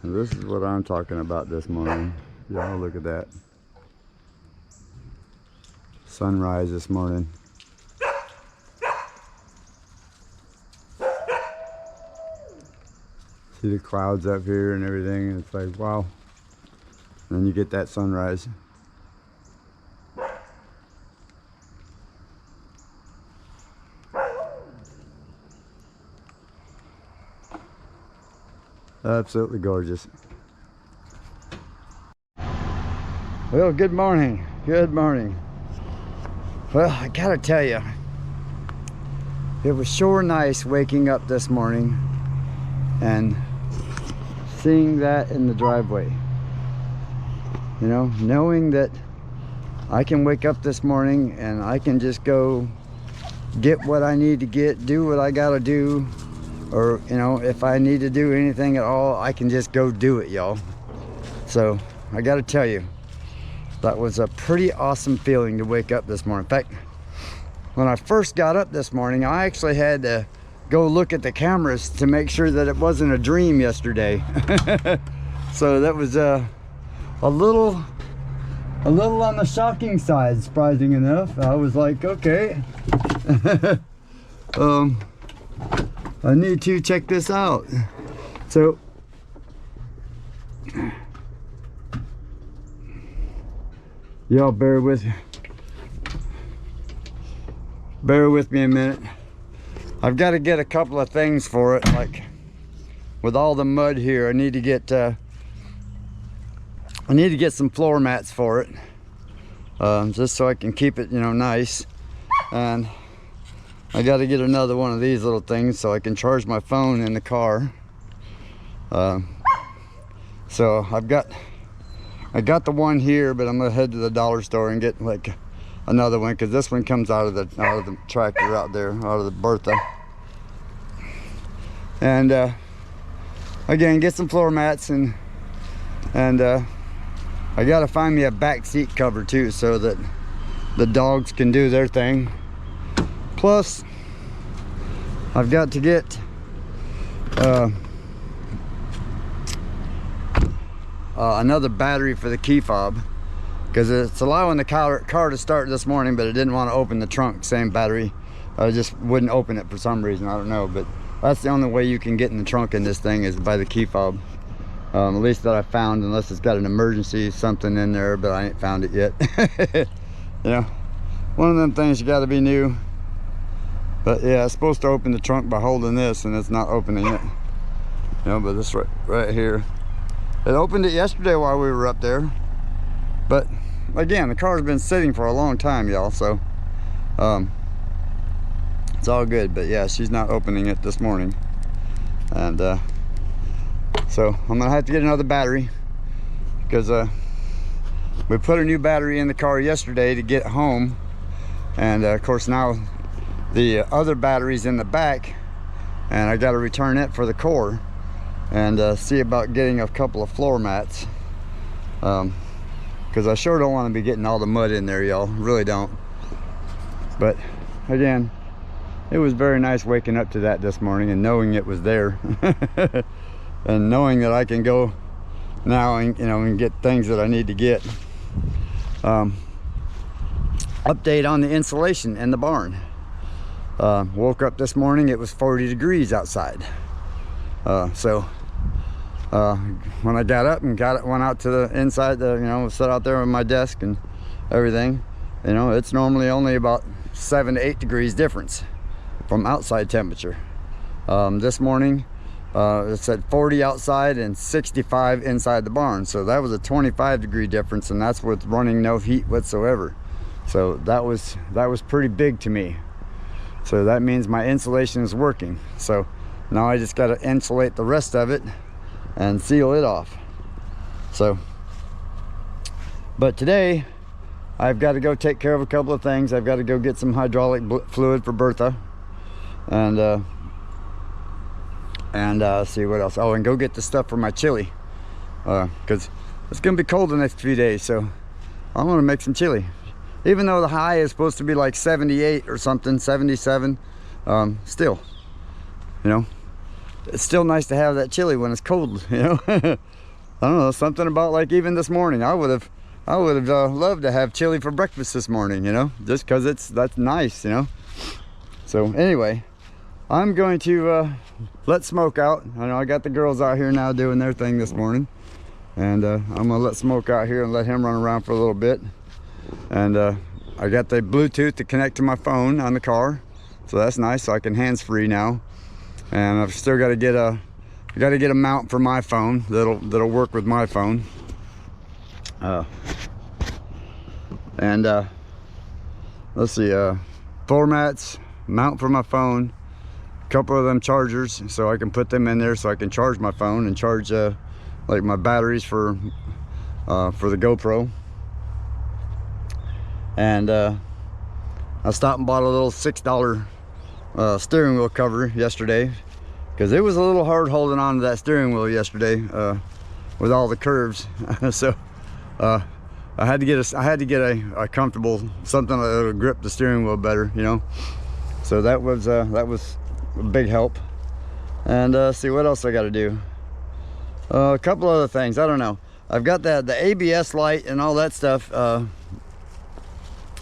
And this is what I'm talking about this morning. Y'all look at that. Sunrise this morning. See the clouds up here and everything, and it's like, wow. And then you get that sunrise. Absolutely gorgeous. Well, good morning. Good morning. Well, I gotta tell you, it was sure nice waking up this morning and seeing that in the driveway. You know, knowing that I can wake up this morning and I can just go get what I need to get, do what I gotta do, or, you know, if I need to do anything at all, I can just go do it, y'all. So I gotta tell you, that was a pretty awesome feeling to wake up this morning. In fact, when I first got up this morning, I actually had to go look at the cameras to make sure that it wasn't a dream yesterday. So that was a little on the shocking side, surprising enough. I was like, okay. I need to check this out. So y'all bear with me a minute. I've got to get a couple of things for it, like with all the mud here. I need to get some floor mats for it, just so I can keep it, you know, nice. And I got to get another one of these little things so I can charge my phone in the car. So I got the one here, but I'm gonna head to the dollar store and get like another one, because this one comes out of the tractor out there, out of the Bertha. And again, get some floor mats, and I gotta find me a back seat cover too, so that the dogs can do their thing. Plus, I've got to get another battery for the key fob, because it's allowing the car to start this morning, but it didn't want to open the trunk. Same battery, just wouldn't open it for some reason. I don't know, but that's the only way you can get in the trunk in this thing, is by the key fob. At least that I found, unless it's got an emergency something in there, but I ain't found it yet. You know, one of them things you got to be new. But yeah, it's supposed to open the trunk by holding this, and it's not opening it. You know, but this right here, it opened it yesterday while we were up there. But again, the car's been sitting for a long time, y'all, so it's all good. But yeah, she's not opening it this morning. And so I'm gonna have to get another battery, because we put a new battery in the car yesterday to get home. And of course now the other battery's in the back, and I got to return it for the core, and see about getting a couple of floor mats, because I sure don't want to be getting all the mud in there, y'all. Really don't. But again, it was very nice waking up to that this morning and knowing it was there. And knowing that I can go now and, you know, and get things that I need to get. Update on the insulation in the barn. Woke up this morning, it was 40 degrees outside. So when I got up and went out to the inside, you know, sat out there with my desk and everything, you know, it's normally only about 7 to 8 degrees difference from outside temperature. This morning it said 40 outside and 65 inside the barn, so that was a 25-degree difference, and that's with running no heat whatsoever. So that was pretty big to me. So that means my insulation is working. So now I just got to insulate the rest of it and seal it off. So, but today I've got to go take care of a couple of things. I've got to go get some hydraulic fluid for Bertha, and see what else. Oh, and go get the stuff for my chili, because it's gonna be cold the next few days, so I'm gonna make some chili. Even though the high is supposed to be like 78 or something, 77, still, you know, it's still nice to have that chili when it's cold, you know. I don't know, something about, like, even this morning, I would have loved to have chili for breakfast this morning, you know, just because that's nice, you know. So anyway, I'm going to let Smoke out. I know I got the girls out here now doing their thing this morning, and I'm gonna let Smoke out here and let him run around for a little bit. And I got the Bluetooth to connect to my phone on the car, so that's nice. So I can hands-free now. And I've still got to get a mount for my phone that'll work with my phone. Let's see, floor mats, mount for my phone, a couple of them chargers so I can put them in there so I can charge my phone and charge like my batteries for the GoPro. And I stopped and bought a little $6 steering wheel cover yesterday, because it was a little hard holding on to that steering wheel yesterday with all the curves. So I had to get a comfortable something that would grip the steering wheel better, you know. So that was a big help. And see what else I got to do. A couple other things. I don't know. I've got the ABS light and all that stuff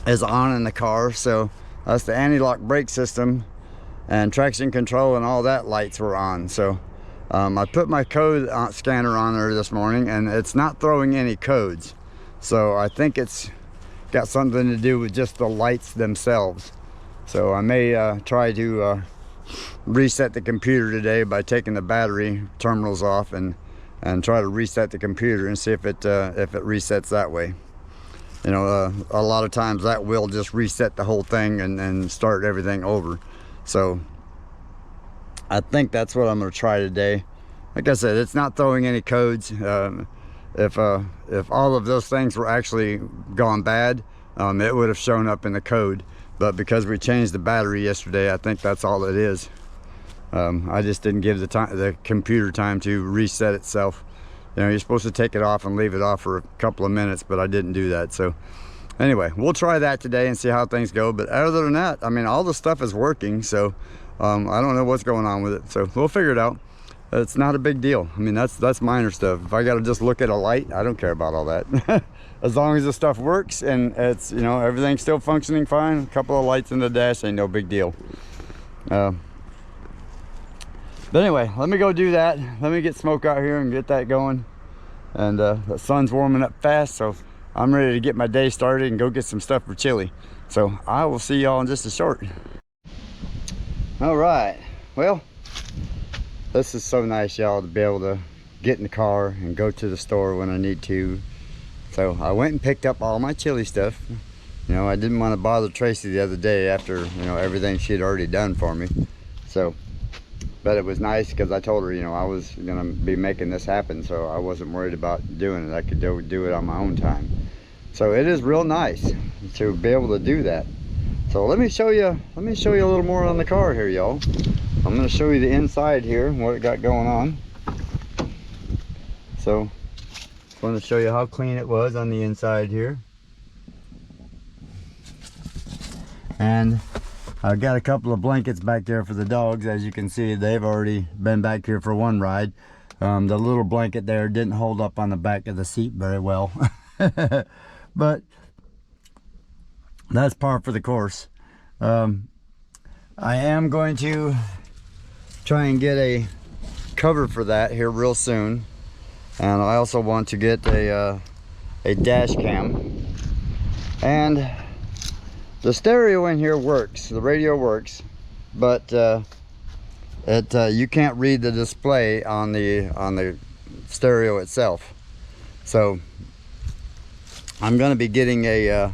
is on in the car, so that's the anti-lock brake system, and traction control and all that lights were on. So I put my code scanner on there this morning, and it's not throwing any codes. So I think it's got something to do with just the lights themselves. So I may try to reset the computer today by taking the battery terminals off and try to reset the computer and see if it resets that way. You know, a lot of times that will just reset the whole thing and start everything over. So I think that's what I'm going to try today. Like I said, it's not throwing any codes. If all of those things were actually gone bad, it would have shown up in the code. But because we changed the battery yesterday, I think that's all it is. I just didn't give the computer time to reset itself. You know, you're supposed to take it off and leave it off for a couple of minutes, but I didn't do that. So anyway, we'll try that today and see how things go. But other than that, I mean, all the stuff is working. So I don't know what's going on with it. So we'll figure it out. It's not a big deal. I mean, that's minor stuff. If I got to just look at a light, I don't care about all that. As long as the stuff works and it's, you know, everything's still functioning fine. A couple of lights in the dash ain't no big deal. But anyway, let me go do that. Let me get Smoke out here and get that going. And the sun's warming up fast, so I'm ready to get my day started and go get some stuff for chili. So I will see y'all in just a short. All right, well, this is so nice, y'all, to be able to get in the car and go to the store when I need to. So I went and picked up all my chili stuff. You know, I didn't want to bother Tracy the other day after, you know, everything she had already done for me. So, but it was nice because I told her, you know, I was gonna be making this happen, so I wasn't worried about doing it. I could do it on my own time. So it is real nice to be able to do that. So let me show you a little more on the car here, y'all. I'm gonna show you the inside here and what it got going on. So I want to show you how clean it was on the inside here. And I've got a couple of blankets back there for the dogs. As you can see, they've already been back here for one ride. The little blanket there didn't hold up on the back of the seat very well. But that's par for the course. I am going to try and get a cover for that here real soon. And I also want to get a dash cam. And the stereo in here works, the radio works, but you can't read the display on the stereo itself. So I'm going to be getting a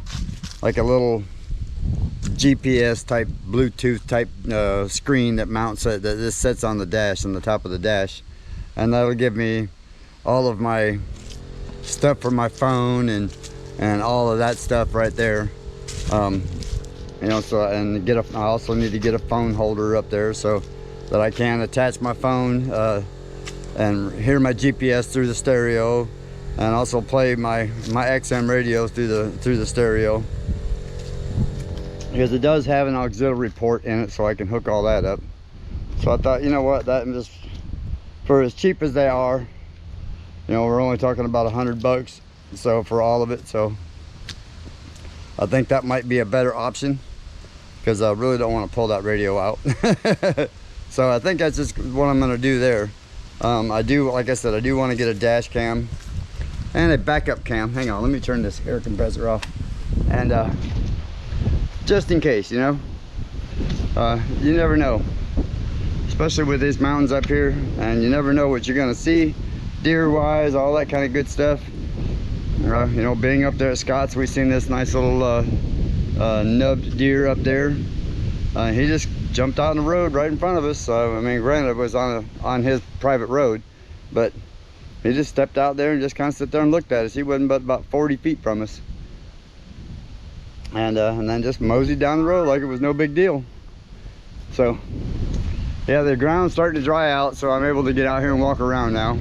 like a little GPS type, Bluetooth type screen that mounts that this sits on the dash, on the top of the dash, and that'll give me all of my stuff for my phone and all of that stuff right there. You know, so, and I also need to get a phone holder up there so that I can attach my phone and hear my GPS through the stereo, and also play my XM radio through the stereo, because it does have an auxiliary port in it, so I can hook all that up. So I thought, you know what, that just for as cheap as they are, you know, we're only talking about $100, so for all of it. So I think that might be a better option, because I really don't want to pull that radio out. So I think that's just what I'm going to do there. I do, like I said, I do want to get a dash cam and a backup cam. Hang on, let me turn this air compressor off. And just in case, you know, you never know, especially with these mountains up here, and you never know what you're going to see deer wise, all that kind of good stuff. You know, being up there at Scott's, we seen this nice little nubbed deer up there. He just jumped out on the road right in front of us. So I mean, granted it was on his private road, but he just stepped out there and just kind of sit there and looked at us. He wasn't but about 40 feet from us, and then just moseyed down the road like it was no big deal. So yeah, the ground's starting to dry out, so I'm able to get out here and walk around now.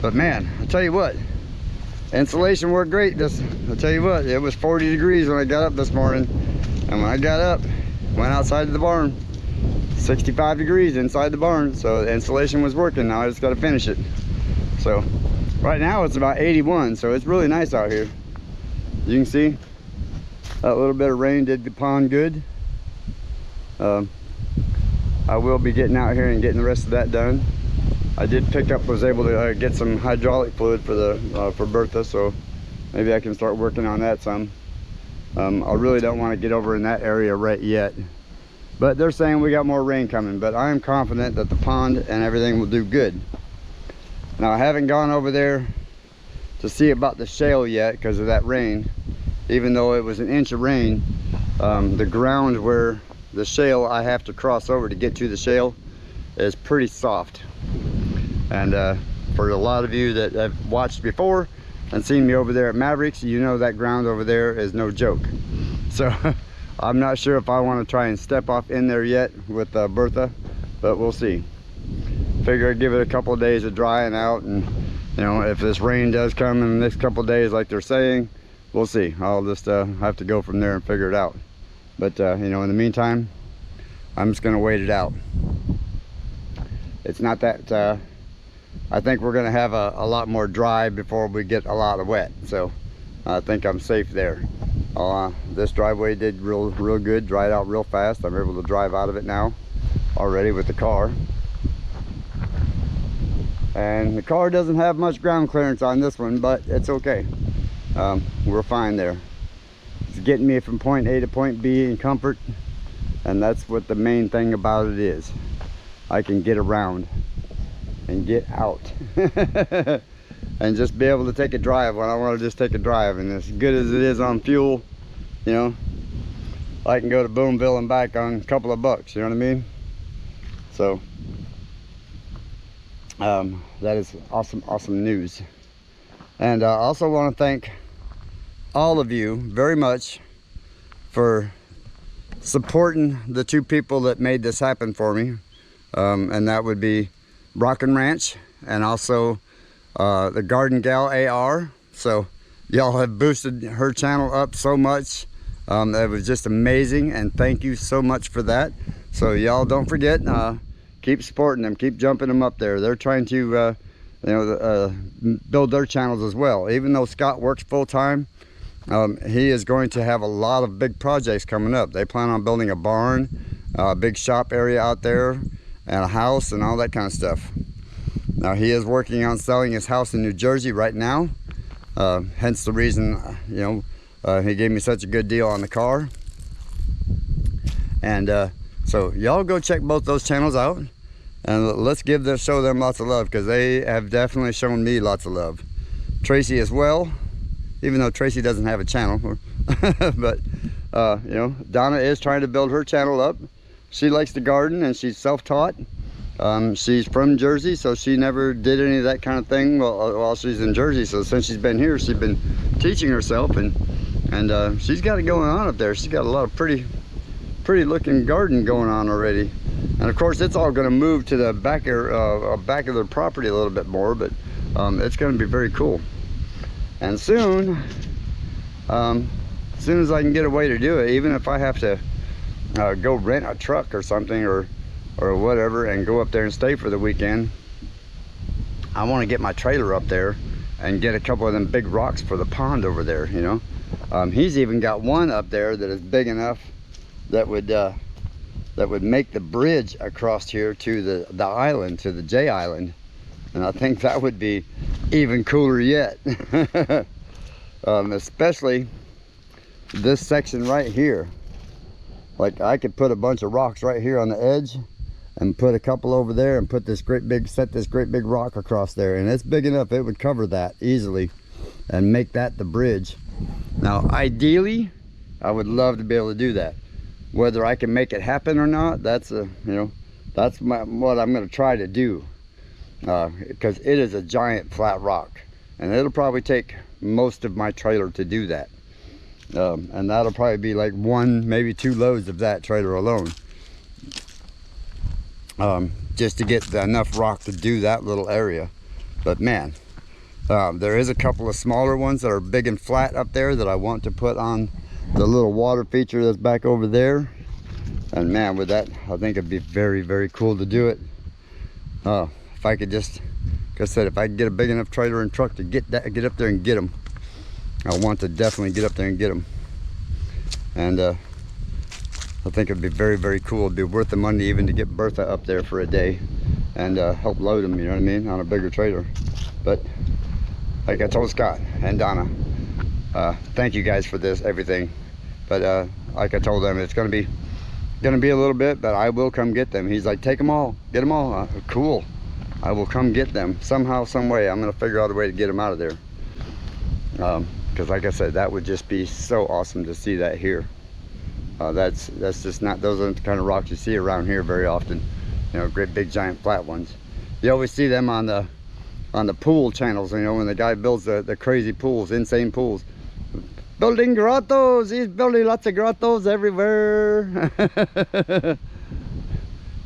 But man, I'll tell you what, insulation worked great. I'll tell you what, it was 40 degrees when I got up this morning, and when I got up, went outside the barn, 65 degrees inside the barn. So the insulation was working. Now I just got to finish it. So right now it's about 81, so it's really nice out here. You can see that little bit of rain did the pond good. I will be getting out here and getting the rest of that done. I did was able to get some hydraulic fluid for Bertha, so maybe I can start working on that some. I really don't want to get over in that area right yet, but they're saying we got more rain coming, but I am confident that the pond and everything will do good. Now I haven't gone over there to see about the shale yet because of that rain. Even though it was an inch of rain, the ground where the shale I have to cross over to get to the shale is pretty soft. And for a lot of you that have watched before and seen me over there at Mavericks, you know that ground over there is no joke. So I'm not sure if I want to try and step off in there yet with Bertha, but we'll see. Figure I'd give it a couple of days of drying out, and you know, if this rain does come in the next couple of days like they're saying, we'll see. I'll just have to go from there and figure it out. But you know, in the meantime, I'm just gonna wait it out. It's not that I think we're gonna have a lot more dry before we get a lot of wet, so I think I'm safe there. This driveway did real good, dried out real fast. I'm able to drive out of it now already with the car, and the car doesn't have much ground clearance on this one, but it's okay. We're fine there. It's getting me from point A to point B in comfort, and that's what the main thing about it is. I can get around and get out and just be able to take a drive when I want to just take a drive. And as good as it is on fuel, you know, I can go to Boonville and back on a couple of bucks, you know what I mean? So that is awesome news. And I also want to thank all of you very much for supporting the two people that made this happen for me, and that would be Rockin' Ranch and also the Garden Gal AR. So y'all have boosted her channel up so much. That was just amazing, and thank you so much for that. So y'all don't forget, keep supporting them, keep jumping them up there. They're trying to you know, build their channels as well. Even though Scott works full-time, he is going to have a lot of big projects coming up. They plan on building a barn, a big shop area out there, and a house and all that kind of stuff. Now he is working on selling his house in New Jersey right now, hence the reason, you know, he gave me such a good deal on the car. And so y'all go check both those channels out, and let's show them lots of love, because they have definitely shown me lots of love. Tracy as well, even though Tracy doesn't have a channel. But you know, Donna is trying to build her channel up. She likes to garden, and she's self-taught. She's from Jersey, so she never did any of that kind of thing while she's in Jersey. So since she's been here, she's been teaching herself, and she's got it going on up there. She's got a lot of pretty looking garden going on already. And of course, it's all going to move to the back of their property a little bit more, but it's going to be very cool. And soon as I can get a way to do it, even if I have to go rent a truck or something, or whatever, and go up there and stay for the weekend, I want to get my trailer up there and get a couple of them big rocks for the pond over there, you know. He's even got one up there that is big enough that would make the bridge across here to the island, to the J Island. And I think that would be even cooler yet. Especially this section right here. Like, I could put a bunch of rocks right here on the edge and put a couple over there and put this set this great big rock across there, and it's big enough it would cover that easily and make that the bridge. Now ideally I would love to be able to do that. Whether I can make it happen or not, that's what I'm going to try to do, because it is a giant flat rock and it'll probably take most of my trailer to do that. And that'll probably be like 1, maybe 2 loads of that trailer alone, just to get enough rock to do that little area. But man, there is a couple of smaller ones that are big and flat up there that I want to put on the little water feature that's back over there. And man, with that, I think it'd be very, very cool to do it. If I could just, like I said, if I could get a big enough trailer and truck to get up there and get them, I want to definitely get up there and get them. And I think it'd be very, very cool. It'd be worth the money even to get Bertha up there for a day and help load them, you know what I mean, on a bigger trailer. But like I told Scott and Donna, thank you guys for this, everything. But like I told them, it's gonna be a little bit, but I will come get them. He's like, take them all, get them all. Cool, I will come get them somehow, some way. I'm gonna figure out a way to get them out of there. Because like I said, that would just be so awesome to see that here. That's just not, those aren't the kind of rocks you see around here very often, you know, great big giant flat ones. You always see them on the pool channels, you know, when the guy builds the crazy pools, insane pools. Building grottos, he's building lots of grottos everywhere.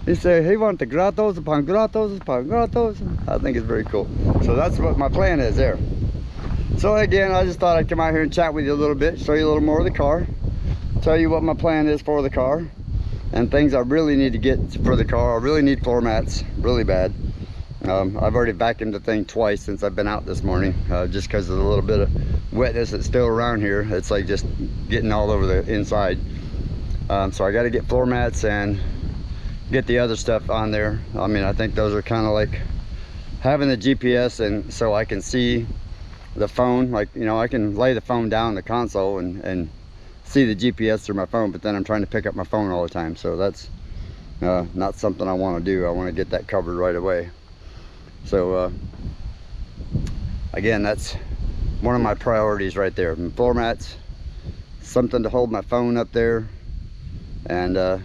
He said he wants the grottos upon grottos upon grottos. I think it's very cool. So that's what my plan is there. So again, I just thought I'd come out here and chat with you a little bit, show you a little more of the car, tell you what my plan is for the car, and things I really need to get for the car. I really need floor mats, really bad. I've already vacuumed the thing twice since I've been out this morning, just because of the little bit of wetness that's still around here. It's like just getting all over the inside. So I got to get floor mats and get the other stuff on there. I mean, I think those are kind of like having the GPS, and so I can see the phone, like, you know, I can lay the phone down in the console and see the GPS through my phone, but then I'm trying to pick up my phone all the time. So that's not something I want to do. I want to get that covered right away. So again, that's one of my priorities right there. Floor mats, something to hold my phone up there, and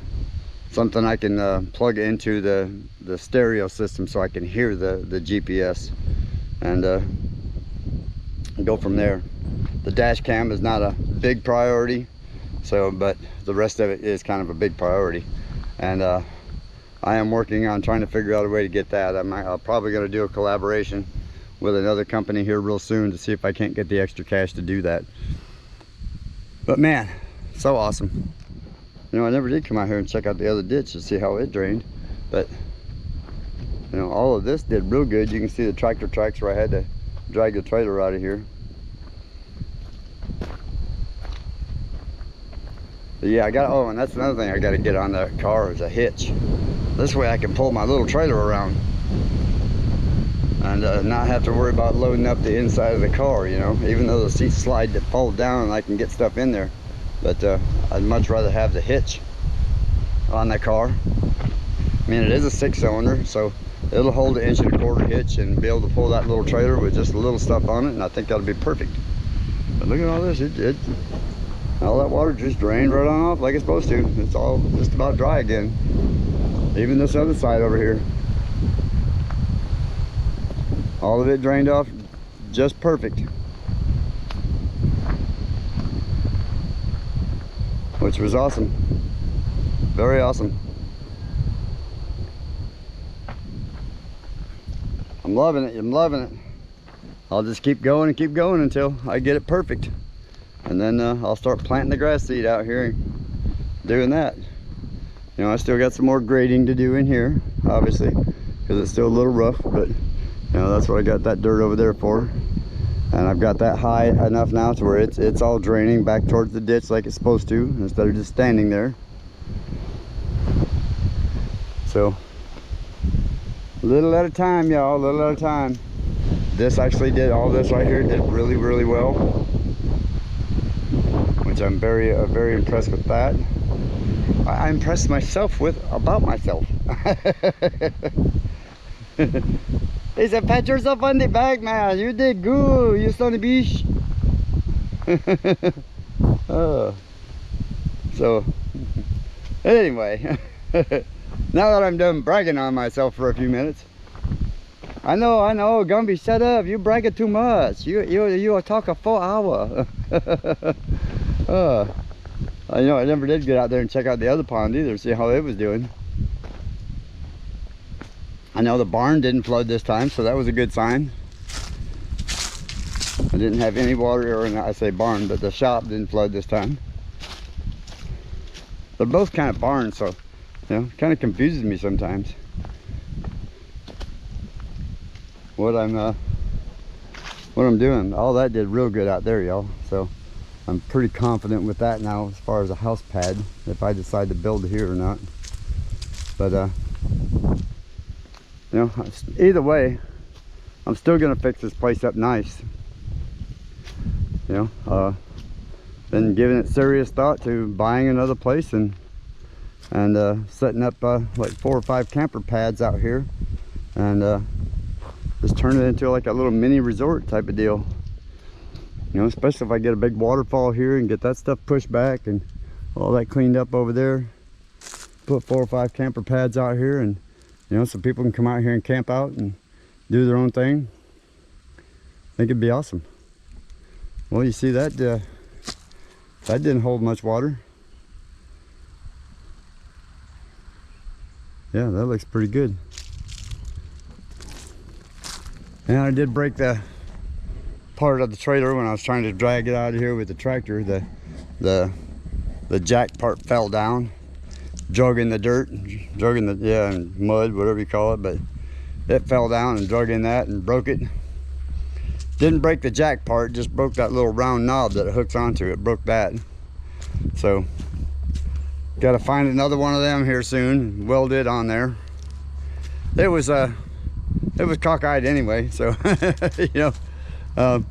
something I can plug into the stereo system so I can hear the GPS, and go from there. The dash cam is not a big priority, so, but the rest of it is kind of a big priority. And I am working on trying to figure out a way to get that. I'm probably going to do a collaboration with another company here real soon to see if I can't get the extra cash to do that. But man, so awesome. You know, I never did come out here and check out the other ditch to see how it drained, but you know, all of this did real good. You can see the tractor tracks where I had to drag the trailer out of here. But yeah, oh, and that's another thing I got to get on the car is a hitch. This way I can pull my little trailer around and not have to worry about loading up the inside of the car, you know, even though the seats slide that fall down and I can get stuff in there. But I'd much rather have the hitch on the car. I mean, it is a 6-cylinder, so it'll hold an 1.25 inch hitch and be able to pull that little trailer with just a little stuff on it, and I think that'll be perfect. But look at all this, all that water just drained right on off like it's supposed to. It's all just about dry again. Even this other side over here, all of it drained off just perfect, which was awesome. Very awesome. I'm loving it. I'm loving it. I'll just keep going and keep going until I get it perfect, and then I'll start planting the grass seed out here and doing that. You know, I still got some more grading to do in here, obviously, because it's still a little rough, but You know, that's what I got that dirt over there for. And I've got that high enough now to where it's all draining back towards the ditch like it's supposed to, instead of just standing there. So, a little at a time, y'all, a little at a time. This actually did, all this right here did really, really well, which I'm very impressed with that. I impressed myself with about myself. He said, pat yourself on the back, man. You did good, you son of a bitch. So, anyway, now that I'm done bragging on myself for a few minutes, I know, Gumby, shut up. You bragging too much. You talk a full hour. I know, I never did get out there and check out the other pond either, see how it was doing. I know the barn didn't flood this time, so that was a good sign. I didn't have any water, or I say barn, but the shop didn't flood this time. They're both kind of barns, so, you know, kind of confuses me sometimes. What I'm doing. All that did real good out there, y'all. So I'm pretty confident with that now as far as a house pad, if I decide to build here or not. But you know, either way, I'm still gonna fix this place up nice. You know, been giving it serious thought to buying another place and setting up like 4 or 5 camper pads out here, and just turn it into like a little mini resort type of deal. You know, especially if I get a big waterfall here and get that stuff pushed back and all that cleaned up over there. Put 4 or 5 camper pads out here, and you know, so people can come out here and camp out and do their own thing. I think it'd be awesome. Well, you see that that didn't hold much water. Yeah, that looks pretty good. And I did break the part of the trailer when I was trying to drag it out of here with the tractor. The jack part fell down, drug in the dirt, drug in the mud, whatever you call it, but it fell down and drug in that and broke it. Didn't break the jack part, just broke that little round knob that it hooks onto. It broke that. So got to find another one of them here soon, weld it on there. It was cockeyed anyway, so you know,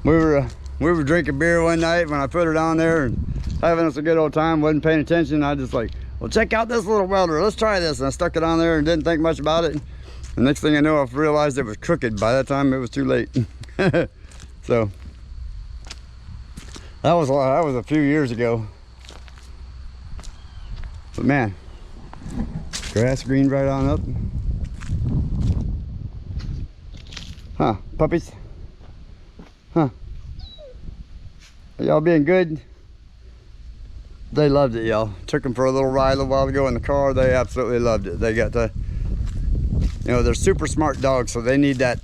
we were drinking beer one night when I put it on there and having us a good old time, wasn't paying attention. I just like, well, check out this little welder, let's try this. And I stuck it on there and didn't think much about it. The next thing I know, I realized it was crooked. By that time it was too late. So that was a few years ago. But man, grass greened right on up. Huh, puppies? Huh? Are y'all being good? They loved it, y'all. Took them for a little ride a little while ago in the car. They absolutely loved it. They got the, you know, they're super smart dogs, so they need that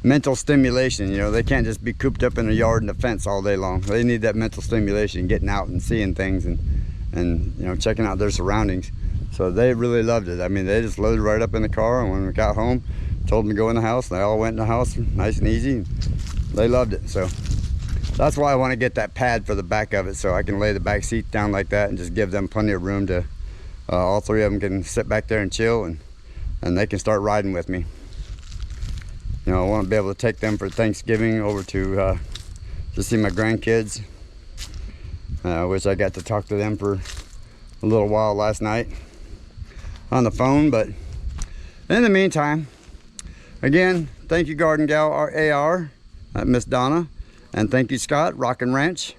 mental stimulation. You know, they can't just be cooped up in a yard and a fence all day long. They need that mental stimulation, getting out and seeing things and you know, checking out their surroundings. So they really loved it. I mean, they just loaded right up in the car, and when we got home, told them to go in the house. They all went in the house, nice and easy. They loved it. So that's why I want to get that pad for the back of it, so I can lay the back seat down like that and just give them plenty of room to, all 3 of them can sit back there and chill, and they can start riding with me. You know, I want to be able to take them for Thanksgiving over to see my grandkids, which I got to talk to them for a little while last night on the phone. But in the meantime, again, thank you Garden Gal AR, Miss Donna, and thank you Scott, Rockin' Ranch,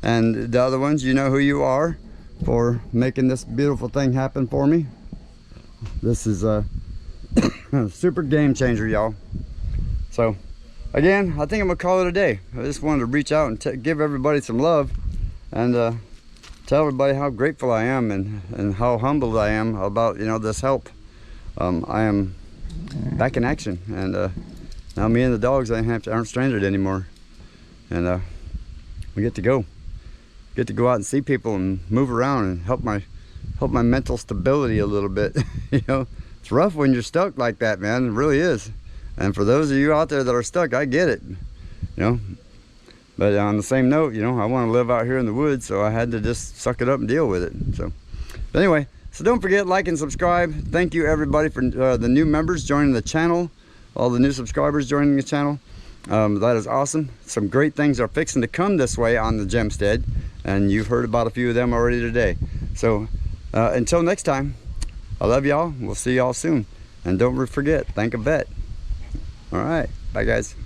and the other ones, you know who you are, for making this beautiful thing happen for me. This is a super game changer, y'all. So again, I think I'm gonna call it a day. I just wanted to reach out and give everybody some love, and tell everybody how grateful I am and how humbled I am about, you know, this help. I am back in action, and now me and the dogs aren't stranded anymore, and we get to go out and see people and move around and help my mental stability a little bit. You know, It's rough when you're stuck like that, man. It really is. And for those of you out there that are stuck, I get it, you know. But on the same note, you know, I want to live out here in the woods, so I had to just suck it up and deal with it. So, but anyway, so don't forget, like and subscribe. Thank you everybody for the new members joining the channel, all the new subscribers joining the channel. That is awesome. Some great things are fixing to come this way on the Gemstead, and you've heard about a few of them already today. So until next time, I love y'all. We'll see y'all soon. And don't forget, thank a vet. All right. Bye, guys.